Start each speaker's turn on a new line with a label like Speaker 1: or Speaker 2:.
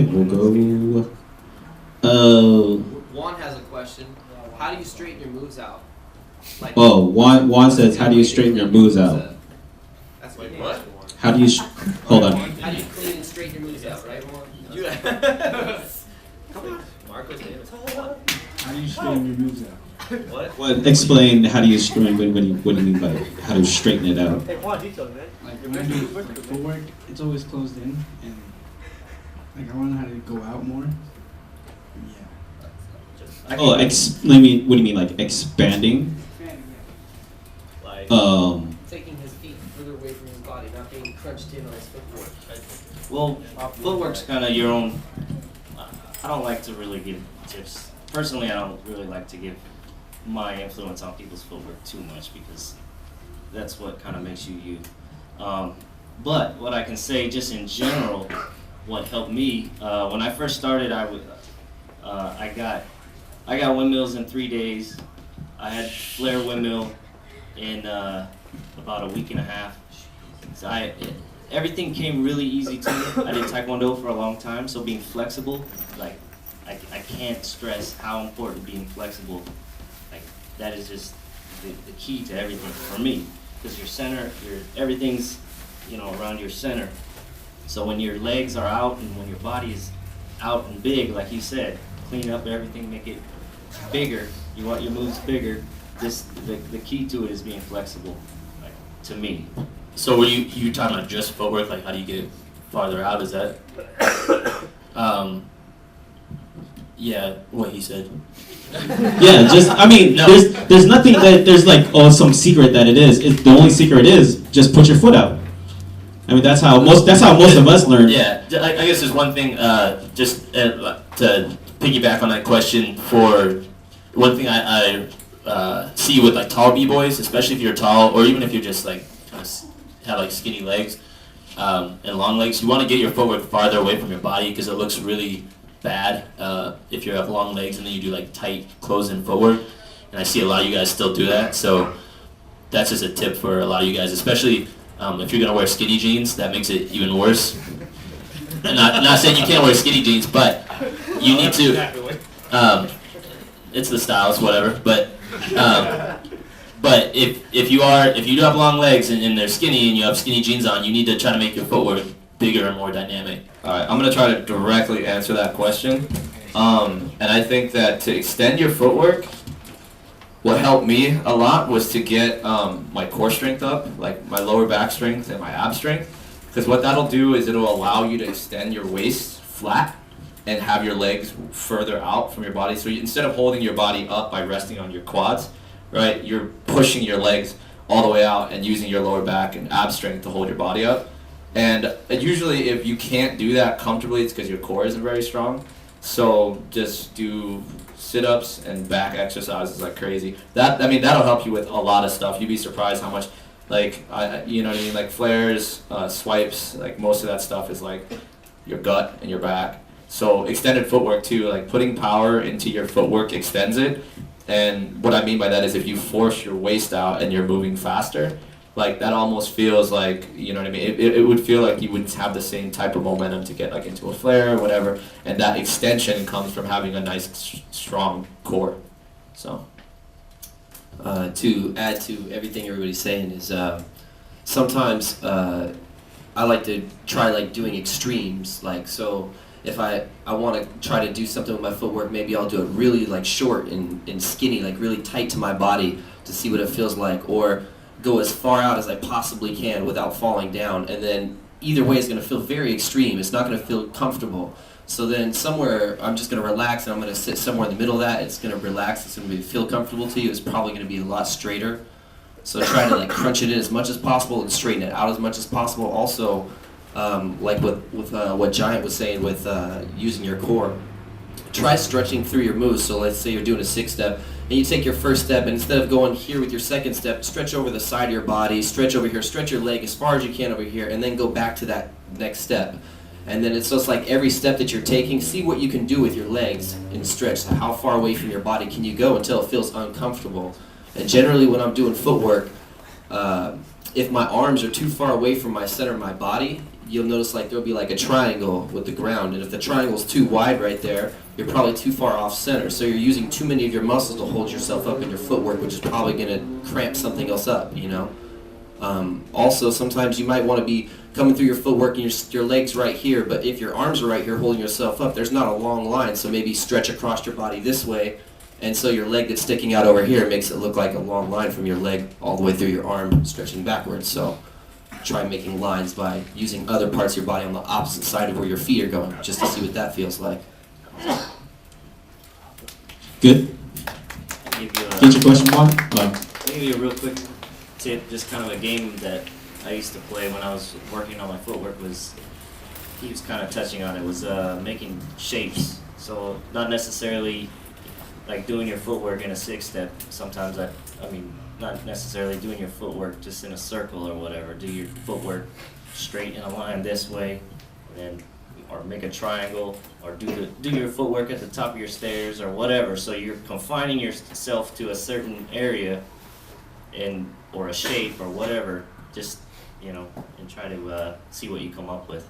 Speaker 1: right, we'll go.
Speaker 2: Juan has a question. How do you straighten your moves out? Like,
Speaker 1: Juan says, how do you straighten your moves out?
Speaker 2: That's what?
Speaker 1: How do you, hold on.
Speaker 2: How do you clean and straighten your moves out, right? Come on. Marco's name is Juan.
Speaker 3: How do you straighten your moves out?
Speaker 1: What? Explain how do you straighten, what do you mean by how to straighten it out?
Speaker 3: Like when I do footwork, it's always closed in, and like I want to know how to go out more. Yeah.
Speaker 1: Oh, what do you mean, like expanding?
Speaker 2: Like taking his feet further away from his body, not being crunched in on his footwork.
Speaker 4: Well, footwork's kind of your own. I don't like to really give tips. Personally, I don't really like to give my influence on people's footwork too much because that's what kind of makes you you. But what I can say just in general, what helped me, when I first started, I got windmills in 3 days. I had flare windmill in about a week and a half. So everything came really easy to me. I did Taekwondo for a long time, so being flexible, like I can't stress how important being flexible. Like that is just the key to everything for me, because your center, everything's around your center. So when your legs are out and when your body is out and big, like you said, clean up everything, make it bigger. You want your moves bigger. The key to it is being flexible, like, to me.
Speaker 5: So were you talking about just footwork? Like how do you get farther out? Is that? Yeah, what he said.
Speaker 1: Yeah, there's nothing that there's like some secret that it is. The only secret is just put your foot out. I mean that's how most of us learn.
Speaker 5: Yeah, I guess there's one thing just to piggyback on that question. For one thing, I see with like tall b-boys, especially if you're tall or even if you're just like kind of have like skinny legs and long legs, you want to get your footwork farther away from your body because it looks really bad if you have long legs and then you do like tight close-in footwork, and I see a lot of you guys still do that. So that's just a tip for a lot of you guys, especially if you're gonna wear skinny jeans. That makes it even worse. And not saying you can't wear skinny jeans, but you need to. It's the styles, whatever. But if you do have long legs and they're skinny and you have skinny jeans on, you need to try to make your footwork bigger and more dynamic.
Speaker 6: Alright, I'm going to try to directly answer that question. And I think that to extend your footwork, what helped me a lot was to get my core strength up, like my lower back strength and my ab strength. Because what that'll do is it'll allow you to extend your waist flat and have your legs further out from your body. So instead of holding your body up by resting on your quads, right, you're pushing your legs all the way out and using your lower back and ab strength to hold your body up. And usually if you can't do that comfortably, it's because your core isn't very strong. So just do sit-ups and back exercises like crazy. That'll help you with a lot of stuff. You'd be surprised how much, like, you know what I mean, like flares, swipes, like most of that stuff is like your gut and your back. So extended footwork too, like putting power into your footwork extends it. And what I mean by that is if you force your waist out and you're moving faster, like that almost feels like, you know what I mean, it would feel like you wouldn't have the same type of momentum to get like into a flare or whatever, and that extension comes from having a nice strong core. So
Speaker 7: to add to everything everybody's saying is sometimes I like to try like doing extremes, like so if I want to try to do something with my footwork, maybe I'll do it really like short and skinny, like really tight to my body to see what it feels like, or go as far out as I possibly can without falling down, and then either way is going to feel very extreme. It's not going to feel comfortable. So then somewhere I'm just going to relax and I'm going to sit somewhere in the middle of that. It's going to relax. It's going to feel comfortable to you. It's probably going to be a lot straighter. So try to like crunch it in as much as possible and straighten it out as much as possible. Also, like with what Giant was saying with using your core, try stretching through your moves. So let's say you're doing a 6-step and you take your first step, and instead of going here with your second step, stretch over the side of your body, stretch over here, stretch your leg as far as you can over here, and then go back to that next step. And then it's just like every step that you're taking, see what you can do with your legs and stretch. How far away from your body can you go until it feels uncomfortable? And generally when I'm doing footwork, if my arms are too far away from my center of my body, you'll notice like there'll be like a triangle with the ground, and if the triangle's too wide right there, you're probably too far off center. So you're using too many of your muscles to hold yourself up in your footwork, which is probably going to cramp something else up, you know. Also, sometimes you might want to be coming through your footwork and your legs right here, but if your arms are right here holding yourself up, there's not a long line, so maybe stretch across your body this way, and so your leg that's sticking out over here makes it look like a long line from your leg all the way through your arm stretching backwards. So try making lines by using other parts of your body on the opposite side of where your feet are going, just to see what that feels like.
Speaker 1: Good.
Speaker 4: I'll give you a,
Speaker 1: Get your question, Mark? No.
Speaker 4: I'll give you a real quick tip, just kind of a game that I used to play when I was working on my footwork was, he was kind of touching on it, was making shapes. So not necessarily like doing your footwork in a 6-step. Sometimes I mean, not necessarily doing your footwork just in a circle or whatever. Do your footwork straight in a line this way, and then, or make a triangle, or do your footwork at the top of your stairs or whatever. So you're confining yourself to a certain area, or a shape or whatever. Just, you know, and try to see what you come up with.